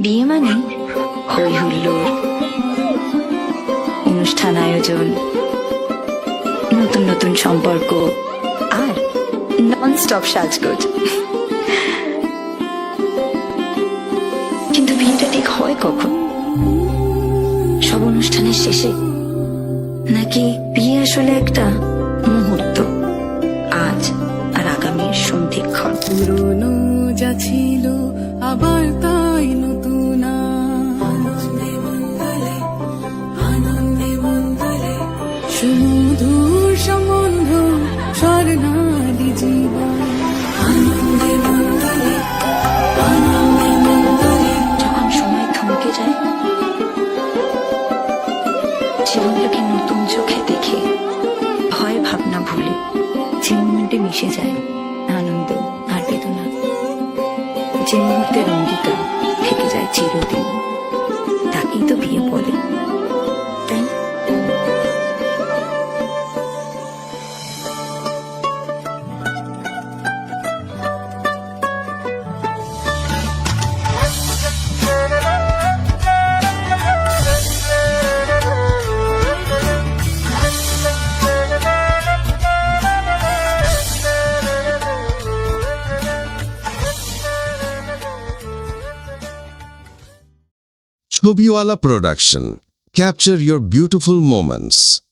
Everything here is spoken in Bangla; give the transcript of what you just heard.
বিয়ে মানে হই হুল্লোড়, অনুষ্ঠান আয়োজন, নতুন নতুন সম্পর্ক আর নন স্টপ সাজগোজ। কিন্তু বিয়েটা ঠিক হয় কখন? সব অনুষ্ঠানের শেষে, নাকি বিয়ে আসলে একটা মুহূর্ত, আজ আর আগামীর সন্ধিক্ষণ? পুরনো যা ছিল আবার তাই নতুন, আনন্দে মঙ্গলে, আনন্দে মঙ্গলে, সুমধুর সম্বন্ধ স্বর্ণালী জীবন, আনন্দে মঙ্গলে, আনন্দে মঙ্গলে। যখন সময় থমকে যায়, জীবনটাকে নতুন চোখে দেখে, ভয় ভাবনা ভুলে যে মুহূর্তে মিশে যায় আনন্দ আর বেদনা, যে মুহূর্তের অঙ্গীকার থেকে যায় চিরদিন, তাকেই তো বিয়ে বলে, তাই না? Chobiwala Production. Capture your beautiful moments.